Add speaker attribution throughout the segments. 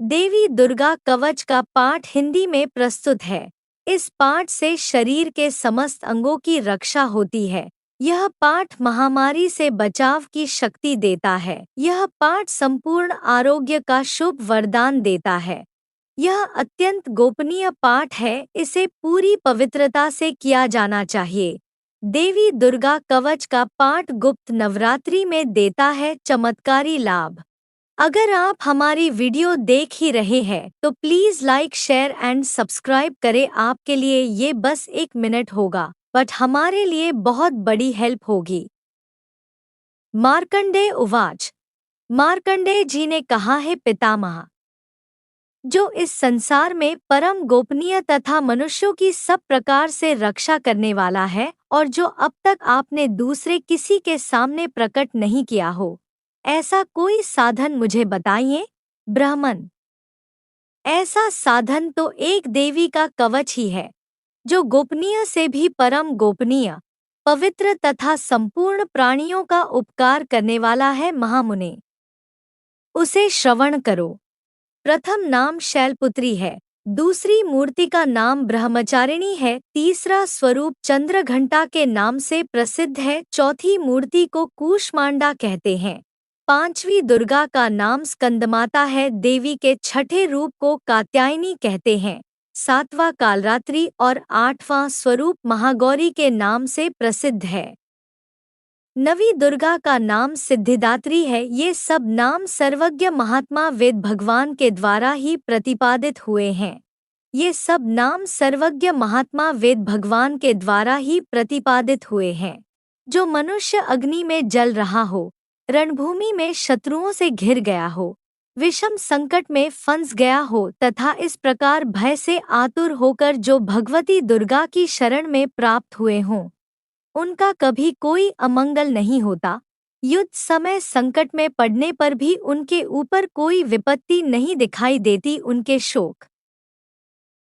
Speaker 1: देवी दुर्गा कवच का पाठ हिंदी में प्रस्तुत है। इस पाठ से शरीर के समस्त अंगों की रक्षा होती है। यह पाठ महामारी से बचाव की शक्ति देता है। यह पाठ संपूर्ण आरोग्य का शुभ वरदान देता है। यह अत्यंत गोपनीय पाठ है, इसे पूरी पवित्रता से किया जाना चाहिए। देवी दुर्गा कवच का पाठ गुप्त नवरात्रि में देता है चमत्कारी लाभ। अगर आप हमारी वीडियो देख ही रहे हैं तो please like, share and subscribe करें। आपके लिए ये बस 1 मिनट होगा, बट हमारे लिए बहुत बड़ी हेल्प होगी। मार्कंडेय उवाच। मार्कंडेय जी ने कहा है, पितामह, जो इस संसार में परम गोपनीय तथा मनुष्यों की सब प्रकार से रक्षा करने वाला है और जो अब तक आपने दूसरे किसी के सामने प्रकट नहीं किया हो, ऐसा कोई साधन मुझे बताइए। ब्राह्मण, ऐसा साधन तो एक देवी का कवच ही है, जो गोपनीय से भी परम गोपनीय, पवित्र तथा संपूर्ण प्राणियों का उपकार करने वाला है। महामुने, उसे श्रवण करो। प्रथम नाम शैलपुत्री है, दूसरी मूर्ति का नाम ब्रह्मचारिणी है, तीसरा स्वरूप चंद्रघंटा के नाम से प्रसिद्ध है, चौथी मूर्ति को कूष्मांडा कहते हैं, पांचवी दुर्गा का नाम स्कंदमाता है, देवी के छठे रूप को कात्यायनी कहते हैं, सातवां कालरात्रि और आठवां स्वरूप महागौरी के नाम से प्रसिद्ध है। नवी दुर्गा का नाम सिद्धिदात्री है। ये सब नाम सर्वज्ञ महात्मा वेद भगवान के द्वारा ही प्रतिपादित हुए हैं। ये सब नाम सर्वज्ञ महात्मा वेद भगवान के द्वारा ही प्रतिपादित हुए हैं। जो मनुष्य अग्नि में जल रहा हो, रणभूमि में शत्रुओं से घिर गया हो, विषम संकट में फंस गया हो तथा इस प्रकार भय से आतुर होकर जो भगवती दुर्गा की शरण में प्राप्त हुए हों, उनका कभी कोई अमंगल नहीं होता। युद्ध समय संकट में पड़ने पर भी उनके ऊपर कोई विपत्ति नहीं दिखाई देती। उनके शोक,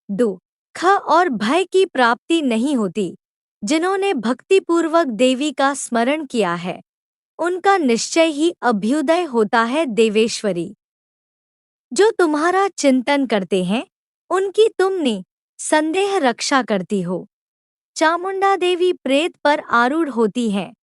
Speaker 1: दुख और भय की प्राप्ति नहीं होती। जिन्होंने भक्तिपूर्वक देवी का स्मरण किया है, उनका निश्चय ही अभ्युदय होता है। देवेश्वरी, जो तुम्हारा चिंतन करते हैं, उनकी तुमने संदेह रक्षा करती हो। चामुंडा देवी प्रेत पर आरूढ़ होती हैं,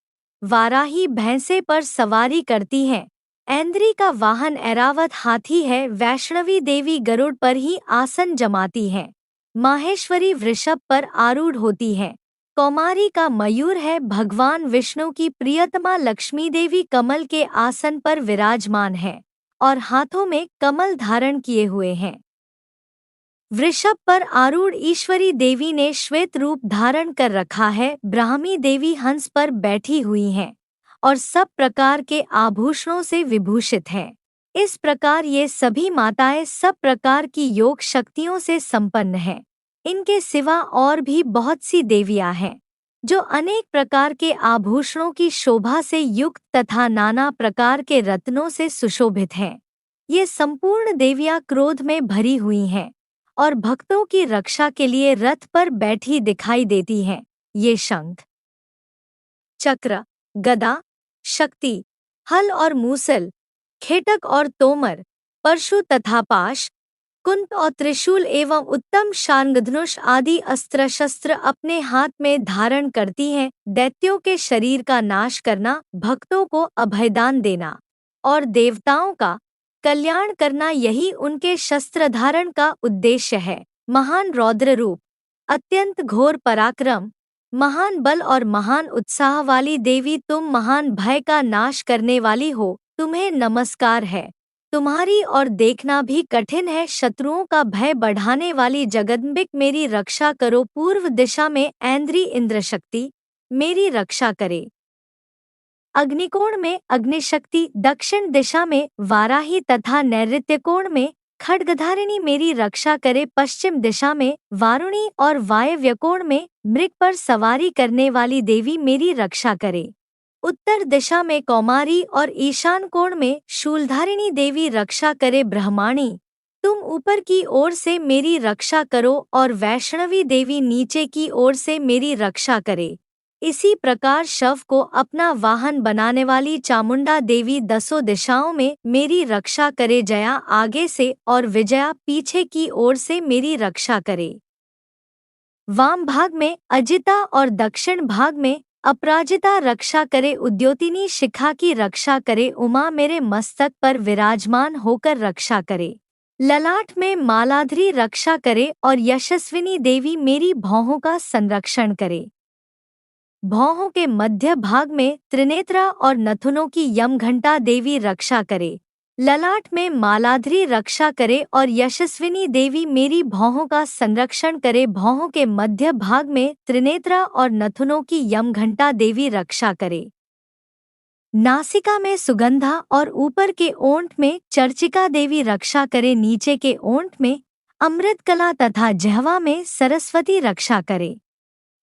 Speaker 1: वाराही भैंसे पर सवारी करती हैं, ऐन्द्री का वाहन ऐरावत हाथी है, वैष्णवी देवी गरुड़ पर ही आसन जमाती हैं, माहेश्वरी वृषभ पर आरूढ़ होती हैं, कौमारी का मयूर है, भगवान विष्णु की प्रियतमा लक्ष्मी देवी कमल के आसन पर विराजमान है और हाथों में कमल धारण किए हुए हैं। वृषभ पर आरूढ़ ईश्वरी देवी ने श्वेत रूप धारण कर रखा है, ब्राह्मी देवी हंस पर बैठी हुई हैं और सब प्रकार के आभूषणों से विभूषित हैं। इस प्रकार ये सभी माताएं सब प्रकार की योग शक्तियों से संपन्न हैं। इनके सिवा और भी बहुत सी देवियां हैं, जो अनेक प्रकार के आभूषणों की शोभा से युक्त तथा नाना प्रकार के रत्नों से सुशोभित हैं। ये संपूर्ण देवियां क्रोध में भरी हुई हैं और भक्तों की रक्षा के लिए रथ पर बैठी दिखाई देती हैं। ये शंख, चक्र, गदा, शक्ति, हल और मूसल, खेटक और तोमर, परशु तथा पाश, कुंत और त्रिशूल एवं उत्तम शार्ङ्गधनुष आदि अस्त्र शस्त्र अपने हाथ में धारण करती हैं। दैत्यों के शरीर का नाश करना, भक्तों को अभयदान देना और देवताओं का कल्याण करना, यही उनके शस्त्र धारण का उद्देश्य है। महान रौद्र रूप, अत्यंत घोर पराक्रम, महान बल और महान उत्साह वाली देवी, तुम महान भय का नाश करने वाली हो, तुम्हें नमस्कार है। तुम्हारी और देखना भी कठिन है। शत्रुओं का भय बढ़ाने वाली जगदम्बिक, मेरी रक्षा करो। पूर्व दिशा में ऐन्द्री इंद्रशक्ति मेरी रक्षा करे, अग्निकोण में अग्निशक्ति, दक्षिण दिशा में वाराही तथा नैऋत्य कोण में खड्गधारिणी मेरी रक्षा करे, पश्चिम दिशा में वारुणी और वायव्य कोण में मृग पर सवारी करने वाली देवी मेरी रक्षा करे, उत्तर दिशा में कौमारी और ईशान कोण में शूलधारिणी देवी रक्षा करे। ब्रह्माणी, तुम ऊपर की ओर से मेरी रक्षा करो और वैष्णवी देवी नीचे की ओर से मेरी रक्षा करे। इसी प्रकार शव को अपना वाहन बनाने वाली चामुंडा देवी दसों दिशाओं में मेरी रक्षा करे। जया आगे से और विजया पीछे की ओर से मेरी रक्षा करे। वाम भाग में अजिता और दक्षिण भाग में अपराजिता रक्षा करे। उद्योतिनी शिखा की रक्षा करे। उमा मेरे मस्तक पर विराजमान होकर रक्षा करे। ललाट में मालाधरी रक्षा करे और यशस्विनी देवी मेरी भौहों का संरक्षण करे। भौहों के मध्य भाग में त्रिनेत्रा और नथुनों की यमघंटा देवी रक्षा करे। ललाट में मालाधरी रक्षा करे और यशस्विनी देवी मेरी भौहों का संरक्षण करे। भौहों के मध्य भाग में त्रिनेत्रा और नथुनों की यमघंटा देवी रक्षा करे। नासिका में सुगंधा और ऊपर के ओंठ में चर्चिका देवी रक्षा करे। नीचे के ओंठ में अमृतकला तथा जिह्वा में सरस्वती रक्षा करे।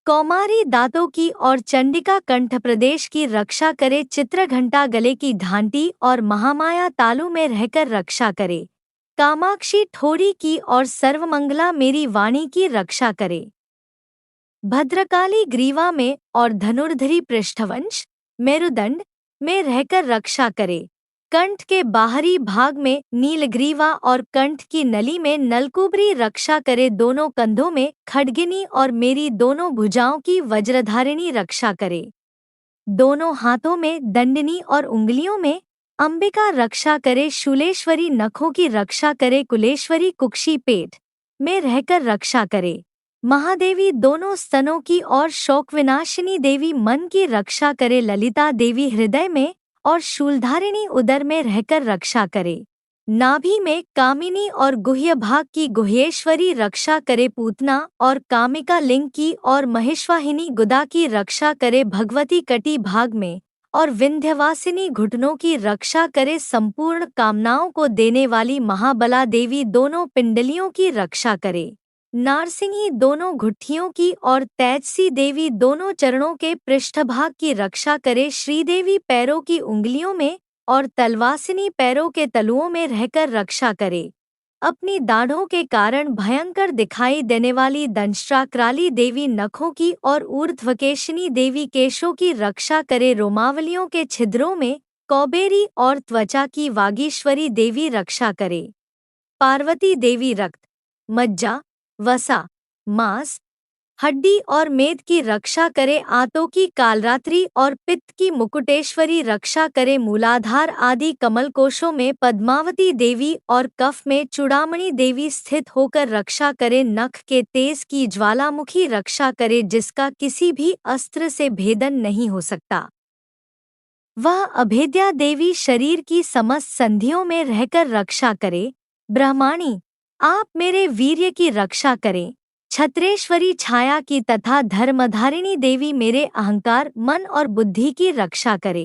Speaker 1: कौमारी दांतों की और चंडिका कंठ प्रदेश की रक्षा करे। चित्रघंटा गले की घांटी और महामाया तालु में रहकर रक्षा करे। कामाक्षी ठोड़ी की और सर्वमंगला मेरी वाणी की रक्षा करे। भद्रकाली ग्रीवा में और धनुर्धरी पृष्ठवंश मेरुदंड में रहकर रक्षा करे। कंठ के बाहरी भाग में नीलग्रीवा और कंठ की नली में नलकुबरी रक्षा करे। दोनों कंधों में खड्गिनी और मेरी दोनों भुजाओं की वज्रधारिणी रक्षा करे। दोनों हाथों में दंडिनी और उंगलियों में अंबिका रक्षा करे। शूलेश्वरी नखों की रक्षा करे। कुलेश्वरी कुक्षी पेट में रहकर रक्षा करे। महादेवी दोनों स्तनों की और शोकविनाशिनी देवी मन की रक्षा करे। ललिता देवी हृदय में और शूलधारिणी उदर में रहकर रक्षा करे। नाभि में कामिनी और गुह्य भाग की गुह्येश्वरी रक्षा करे। पूतना और कामिका लिंग की और महिष्वाहिनी गुदा की रक्षा करे। भगवती कटी भाग में और विंध्यवासिनी घुटनों की रक्षा करे। संपूर्ण कामनाओं को देने वाली महाबला देवी दोनों पिंडलियों की रक्षा करे। नारसिंही दोनों घुट्टियों की और तेजसी देवी दोनों चरणों के पृष्ठभाग की रक्षा करे। श्रीदेवी पैरों की उंगलियों में और तलवासिनी पैरों के तलुओं में रहकर रक्षा करे। अपनी दाढ़ों के कारण भयंकर दिखाई देने वाली दंष्ट्राक्राली देवी नखों की और ऊर्ध्वकेशिनी देवी केशों की रक्षा करे। रोमावलियों के छिद्रों में कौबेरी और त्वचा की वागीश्वरी देवी रक्षा करे। पार्वती देवी रक्त, मज्जा, वसा, मांस, हड्डी और मेद की रक्षा करे। आंतों की कालरात्रि और पित्त की मुकुटेश्वरी रक्षा करे। मूलाधार आदि कमलकोशों में पद्मावती देवी और कफ में चूड़ामणि देवी स्थित होकर रक्षा करे। नख के तेज की ज्वालामुखी रक्षा करे, जिसका किसी भी अस्त्र से भेदन नहीं हो सकता। वह अभेद्या देवी शरीर की समस्त संधियों में रहकर रक्षा करे। ब्रह्माणी, आप मेरे वीर्य की रक्षा करें। छत्रेश्वरी छाया की तथा धर्मधारिणी देवी मेरे अहंकार, मन और बुद्धि की रक्षा करे।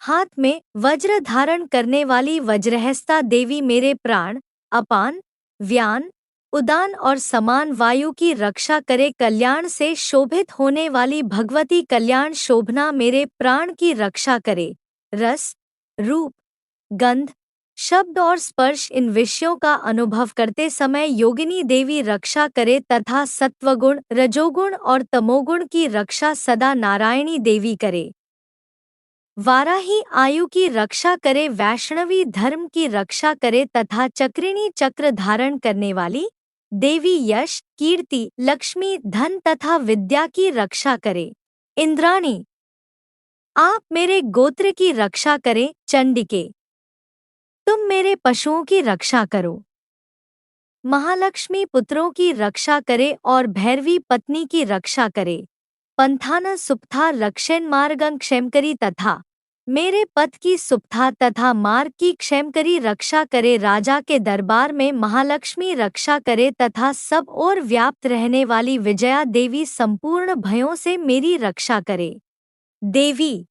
Speaker 1: हाथ में वज्र धारण करने वाली वज्रहस्ता देवी मेरे प्राण, अपान, व्यान, उदान और समान वायु की रक्षा करे। कल्याण से शोभित होने वाली भगवती कल्याण शोभना मेरे प्राण की रक्षा करे। रस, रूप, गंध, शब्द और स्पर्श इन विषयों का अनुभव करते समय योगिनी देवी रक्षा करे तथा सत्वगुण, रजोगुण और तमोगुण की रक्षा सदा नारायणी देवी करे। वाराही आयु की रक्षा करे। वैष्णवी धर्म की रक्षा करे तथा चक्रिणी चक्र धारण करने वाली देवी यश, कीर्ति, लक्ष्मी, धन तथा विद्या की रक्षा करे। इंद्राणी, आप मेरे गोत्र की रक्षा करें। चंडिके, तुम मेरे पशुओं की रक्षा करो। महालक्ष्मी पुत्रों की रक्षा करे और भैरवी पत्नी की रक्षा करे। पंथान सुप्था रक्षेन मार्गं क्षेमकरी तथा मेरे पथ की सुप्था तथा मार्ग की क्षेमकरी रक्षा करे। राजा के दरबार में महालक्ष्मी रक्षा करे तथा सब ओर व्याप्त रहने वाली विजया देवी संपूर्ण भयों से मेरी रक्षा करे। देवी,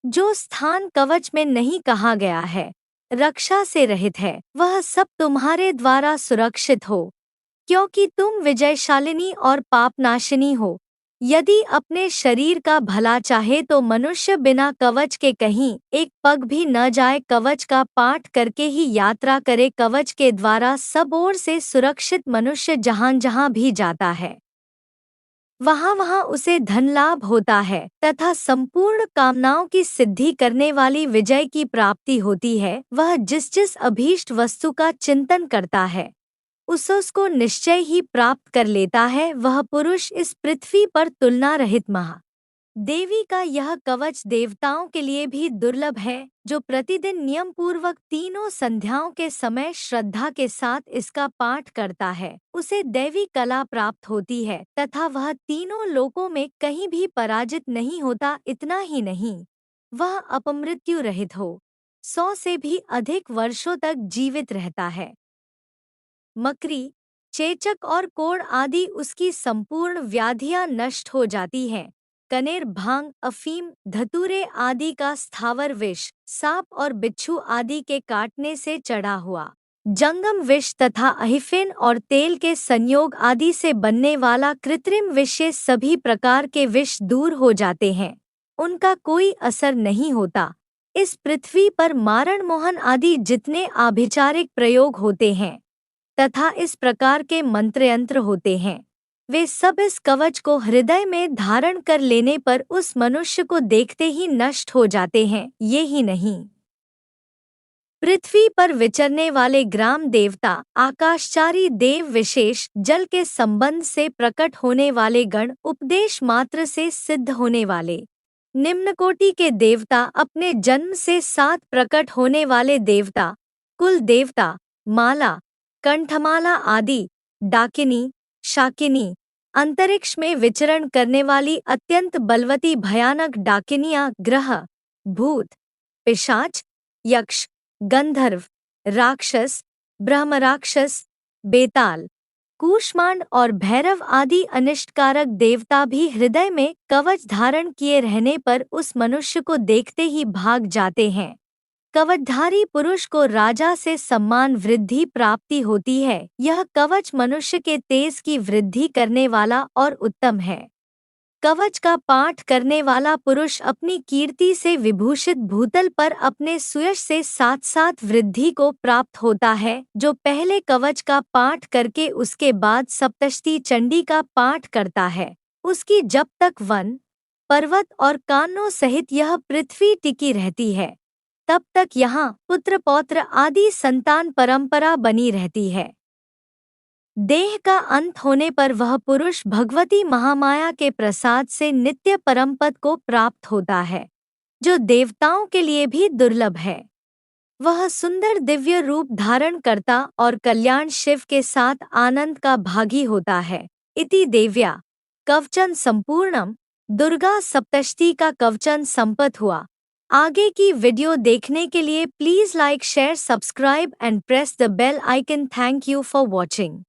Speaker 1: जो स्थान कवच में नहीं कहा गया है, रक्षा से रहित है, वह सब तुम्हारे द्वारा सुरक्षित हो, क्योंकि तुम विजयशालिनी और पापनाशिनी हो। यदि अपने शरीर का भला चाहे तो मनुष्य बिना कवच के कहीं एक पग भी न जाए। कवच का पाठ करके ही यात्रा करे। कवच के द्वारा सब ओर से सुरक्षित मनुष्य जहां जहां भी जाता है। वहाँ वहाँ उसे धन लाभ होता है तथा संपूर्ण कामनाओं की सिद्धि करने वाली विजय की प्राप्ति होती है। वह जिस जिस अभीष्ट वस्तु का चिंतन करता है उसको निश्चय ही प्राप्त कर लेता है। वह पुरुष इस पृथ्वी पर तुलना रहित महा देवी का यह कवच देवताओं के लिए भी दुर्लभ है। जो प्रतिदिन नियम पूर्वक तीनों संध्याओं के समय श्रद्धा के साथ इसका पाठ करता है उसे दैवी कला प्राप्त होती है तथा वह तीनों लोकों में कहीं भी पराजित नहीं होता। इतना ही नहीं, वह अपमृत्यु रहित हो 100 से भी अधिक वर्षों तक जीवित रहता है। मकरी, चेचक और कोढ़ आदि उसकी संपूर्ण व्याधियां नष्ट हो जाती हैं। कनेर, भांग, अफीम, धतूरे आदि का स्थावर विष, सांप और बिच्छू आदि के काटने से चढ़ा हुआ जंगम विष तथा अहिफेन और तेल के संयोग आदि से बनने वाला कृत्रिम विष, ये सभी प्रकार के विष दूर हो जाते हैं, उनका कोई असर नहीं होता। इस पृथ्वी पर मारण मोहन आदि जितने आभिचारिक प्रयोग होते हैं तथा इस प्रकार के मंत्रयंत्र होते हैं, वे सब इस कवच को हृदय में धारण कर लेने पर उस मनुष्य को देखते ही नष्ट हो जाते हैं। ये ही नहीं, पृथ्वी पर विचरने वाले ग्राम देवता, आकाशचारी देव, विशेष जल के संबंध से प्रकट होने वाले गण, उपदेश मात्र से सिद्ध होने वाले निम्नकोटि के देवता, अपने जन्म से साथ प्रकट होने वाले देवता, कुल देवता, माला, कंठमाला आदि, डाकिनी, शाकिनी, अंतरिक्ष में विचरण करने वाली अत्यंत बलवती भयानक डाकिनियां, ग्रह, भूत, पिशाच, यक्ष, गंधर्व, राक्षस, ब्रह्मराक्षस, बेताल, कूष्मांड और भैरव आदि अनिष्टकारक देवता भी हृदय में कवच धारण किए रहने पर उस मनुष्य को देखते ही भाग जाते हैं। कवचधारी पुरुष को राजा से सम्मान वृद्धि प्राप्ति होती है। यह कवच मनुष्य के तेज की वृद्धि करने वाला और उत्तम है। कवच का पाठ करने वाला पुरुष अपनी कीर्ति से विभूषित भूतल पर अपने सुयश से साथ साथ वृद्धि को प्राप्त होता है। जो पहले कवच का पाठ करके उसके बाद सप्तशती चंडी का पाठ करता है, उसकी जब तक वन, पर्वत और कानों सहित यह पृथ्वी टिकी रहती है, तब तक यहाँ पुत्र पौत्र आदि संतान परंपरा बनी रहती है। देह का अंत होने पर वह पुरुष भगवती महामाया के प्रसाद से नित्य परमपद को प्राप्त होता है, जो देवताओं के लिए भी दुर्लभ है। वह सुंदर दिव्य रूप धारण करता और कल्याण शिव के साथ आनंद का भागी होता है। इति देव्या कवचन संपूर्णम। दुर्गा सप्तशती का कवचन संपन्न हुआ। आगे की वीडियो देखने के लिए please like, share, subscribe and press the bell icon. Thank you for watching.